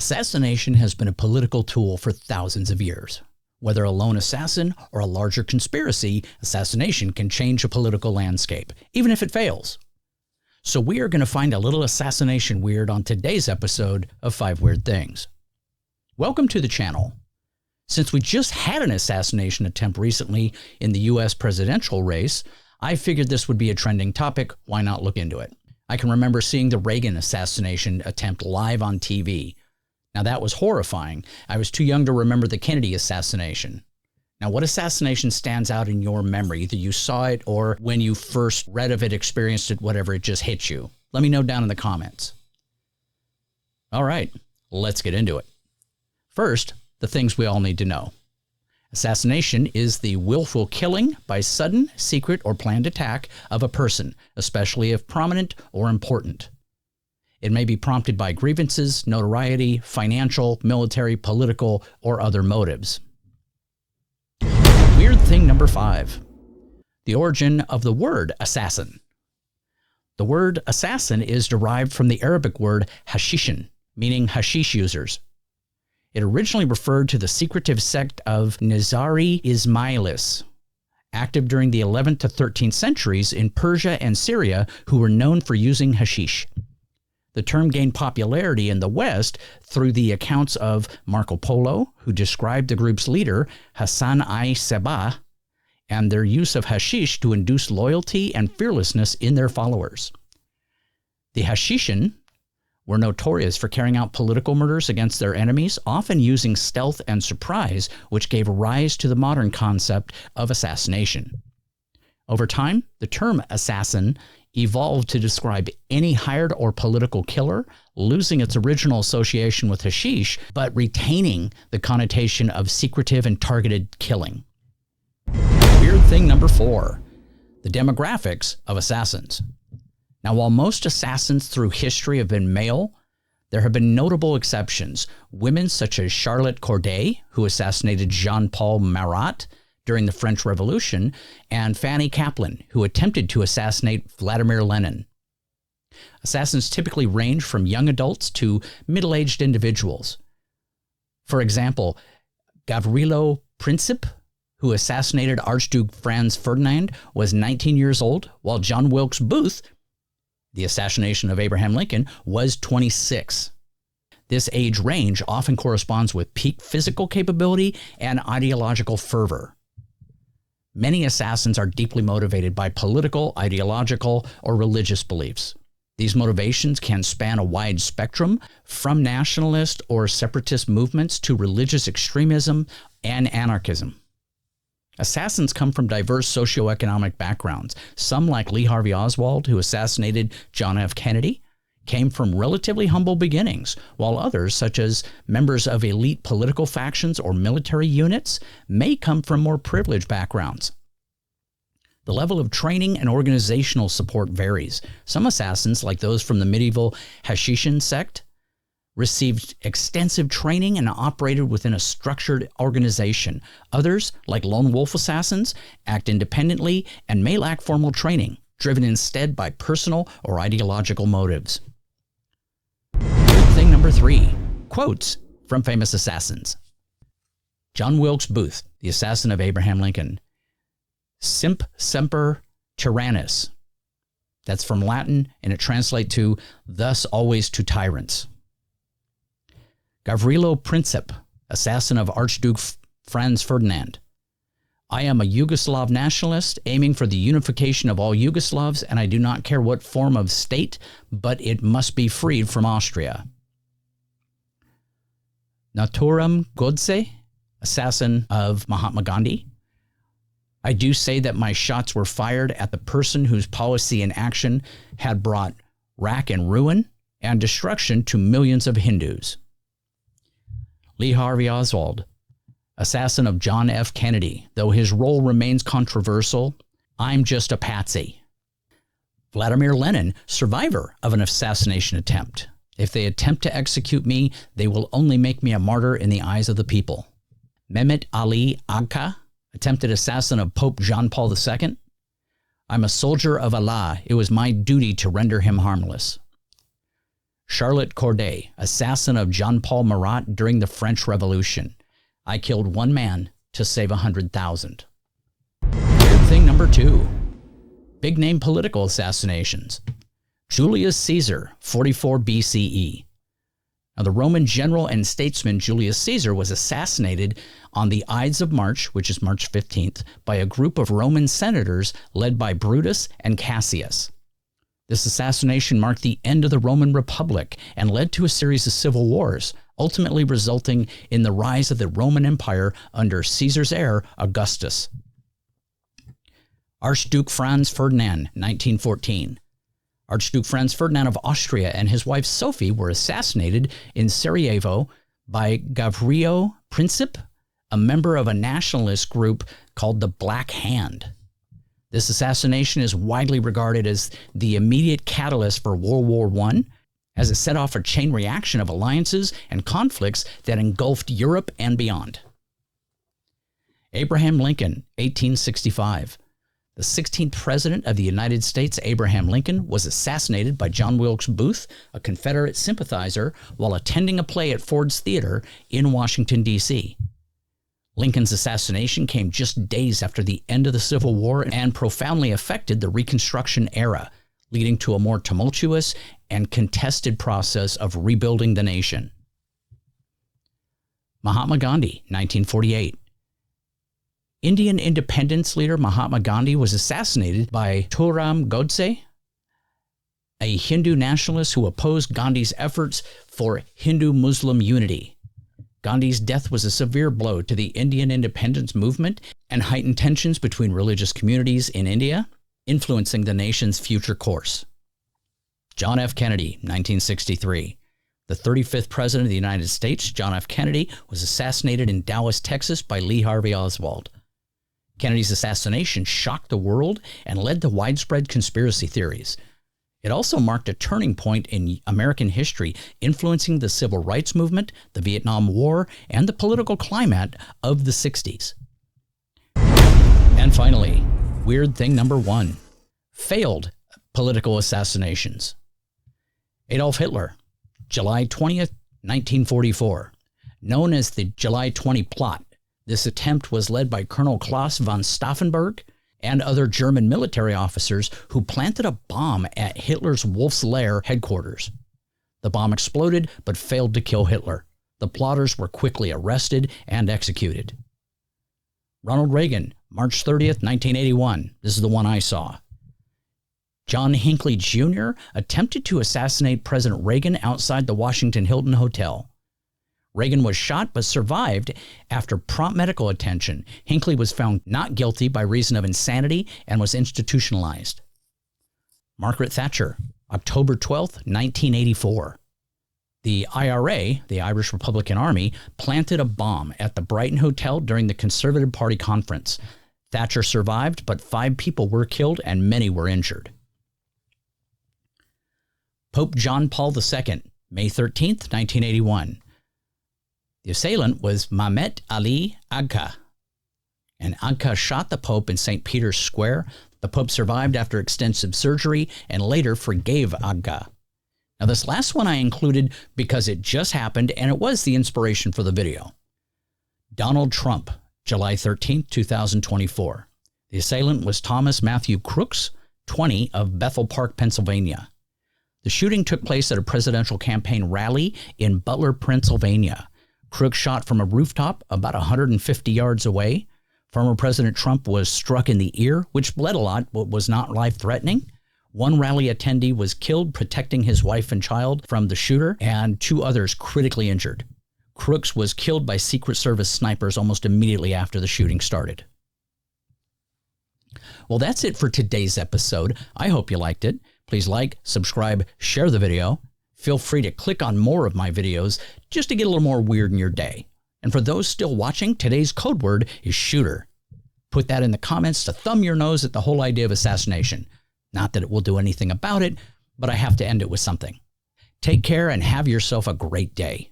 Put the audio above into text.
Assassination has been a political tool for thousands of years. Whether a lone assassin or a larger conspiracy, assassination can change a political landscape, even if it fails. So we are going to find a little assassination weird on today's episode of 5 Weird Things. Welcome to the channel. Since we just had an assassination attempt recently in the US presidential race, I figured this would be a trending topic. Why not look into it? I can remember seeing the Reagan assassination attempt live on TV. Now that was horrifying. I was too young to remember the Kennedy assassination. Now what assassination stands out in your memory? Either you saw it or when you first read of it, experienced it, whatever, it just hit you. Let me know down in the comments. All right, let's get into it. First, the things we all need to know. Assassination is the willful killing by sudden, secret, or planned attack of a person, especially if prominent or important. It may be prompted by grievances, notoriety, financial, military, political, or other motives. Weird thing number 5. The origin of the word assassin. The word assassin is derived from the Arabic word hashishin, meaning hashish users. It originally referred to the secretive sect of Nizari Ismailis, active during the 11th to 13th centuries in Persia and Syria, who were known for using hashish. The term gained popularity in the West through the accounts of Marco Polo, who described the group's leader, Hassan I-Sabah, and their use of hashish to induce loyalty and fearlessness in their followers. The Hashishin were notorious for carrying out political murders against their enemies, often using stealth and surprise, which gave rise to the modern concept of assassination. Over time, the term assassin evolved to describe any hired or political killer, losing its original association with hashish, but retaining the connotation of secretive and targeted killing. Weird thing number 4, the demographics of assassins. Now, while most assassins through history have been male, there have been notable exceptions. Women such as Charlotte Corday, who assassinated Jean-Paul Marat during the French Revolution, and Fanny Kaplan, who attempted to assassinate Vladimir Lenin. Assassins typically range from young adults to middle-aged individuals. For example, Gavrilo Princip, who assassinated Archduke Franz Ferdinand, was 19 years old, while John Wilkes Booth, the assassination of Abraham Lincoln, was 26. This age range often corresponds with peak physical capability and ideological fervor. Many assassins are deeply motivated by political, ideological, or religious beliefs. These motivations can span a wide spectrum, from nationalist or separatist movements to religious extremism and anarchism. Assassins come from diverse socioeconomic backgrounds. Some, like Lee Harvey Oswald, who assassinated John F. Kennedy, came from relatively humble beginnings, while others, such as members of elite political factions or military units, may come from more privileged backgrounds. The level of training and organizational support varies. Some assassins, like those from the medieval Hashishin sect, received extensive training and operated within a structured organization. Others, like lone wolf assassins, act independently and may lack formal training, driven instead by personal or ideological motives. Thing number 3, quotes from famous assassins. John Wilkes Booth, the assassin of Abraham Lincoln. Simp semper tyrannis. That's from Latin, and it translates to, thus always to tyrants. Gavrilo Princip, assassin of Archduke Franz Ferdinand. I am a Yugoslav nationalist aiming for the unification of all Yugoslavs, and I do not care what form of state, but it must be freed from Austria. Nathuram Godse, assassin of Mahatma Gandhi. I do say that my shots were fired at the person whose policy and action had brought rack and ruin and destruction to millions of Hindus. Lee Harvey Oswald, assassin of John F. Kennedy. Though his role remains controversial, I'm just a patsy. Vladimir Lenin, survivor of an assassination attempt. If they attempt to execute me, they will only make me a martyr in the eyes of the people. Mehmet Ali Agca, attempted assassin of Pope John Paul II. I'm a soldier of Allah. It was my duty to render him harmless. Charlotte Corday, assassin of Jean-Paul Marat during the French Revolution. I killed one man to save 100,000. Weird thing number 2. Big name political assassinations. Julius Caesar, 44 BCE. Now, the Roman general and statesman Julius Caesar was assassinated on the Ides of March, which is March 15th, by a group of Roman senators led by Brutus and Cassius. This assassination marked the end of the Roman Republic and led to a series of civil wars, ultimately resulting in the rise of the Roman Empire under Caesar's heir, Augustus. Archduke Franz Ferdinand, 1914. Archduke Franz Ferdinand of Austria and his wife Sophie were assassinated in Sarajevo by Gavrilo Princip, a member of a nationalist group called the Black Hand. This assassination is widely regarded as the immediate catalyst for World War I, as it set off a chain reaction of alliances and conflicts that engulfed Europe and beyond. Abraham Lincoln, 1865. The 16th President of the United States, Abraham Lincoln, was assassinated by John Wilkes Booth, a Confederate sympathizer, while attending a play at Ford's Theater in Washington, D.C. Lincoln's assassination came just days after the end of the Civil War and profoundly affected the Reconstruction era, leading to a more tumultuous and contested process of rebuilding the nation. Mahatma Gandhi, 1948. Indian independence leader Mahatma Gandhi was assassinated by Turam Godse, a Hindu nationalist who opposed Gandhi's efforts for Hindu-Muslim unity. Gandhi's death was a severe blow to the Indian independence movement and heightened tensions between religious communities in India, influencing the nation's future course. John F. Kennedy, 1963. The 35th President of the United States, John F. Kennedy, was assassinated in Dallas, Texas by Lee Harvey Oswald. Kennedy's assassination shocked the world and led to widespread conspiracy theories. It also marked a turning point in American history, influencing the civil rights movement, the Vietnam War, and the political climate of the 60s. And finally, weird thing number 1. Failed political assassinations. Adolf Hitler, July 20th, 1944. Known as the July 20 plot, this attempt was led by Colonel Klaus von Stauffenberg and other German military officers who planted a bomb at Hitler's Wolf's Lair headquarters. The bomb exploded but failed to kill Hitler. The plotters were quickly arrested and executed. Ronald Reagan, March 30th, 1981. This is the one I saw. John Hinckley Jr. attempted to assassinate President Reagan outside the Washington Hilton Hotel. Reagan was shot but survived after prompt medical attention. Hinckley was found not guilty by reason of insanity and was institutionalized. Margaret Thatcher, October 12, 1984. The IRA, the Irish Republican Army, planted a bomb at the Brighton Hotel during the Conservative Party conference. Thatcher survived, but 5 people were killed and many were injured. Pope John Paul II, May 13, 1981. The assailant was Mehmet Ali Agca, and Agca shot the Pope in St. Peter's Square. The Pope survived after extensive surgery and later forgave Agca. Now, this last one I included because it just happened and it was the inspiration for the video. Donald Trump, July 13, 2024. The assailant was Thomas Matthew Crooks, 20, of Bethel Park, Pennsylvania. The shooting took place at a presidential campaign rally in Butler, Pennsylvania. Crooks shot from a rooftop about 150 yards away. Former President Trump was struck in the ear, which bled a lot but was not life-threatening. One rally attendee was killed protecting his wife and child from the shooter, and 2 others critically injured. Crooks was killed by Secret Service snipers almost immediately after the shooting started. Well, that's it for today's episode. I hope you liked it. Please like, subscribe, share the video. Feel free to click on more of my videos just to get a little more weird in your day. And for those still watching, today's code word is shooter. Put that in the comments to thumb your nose at the whole idea of assassination. Not that it will do anything about it, but I have to end it with something. Take care and have yourself a great day.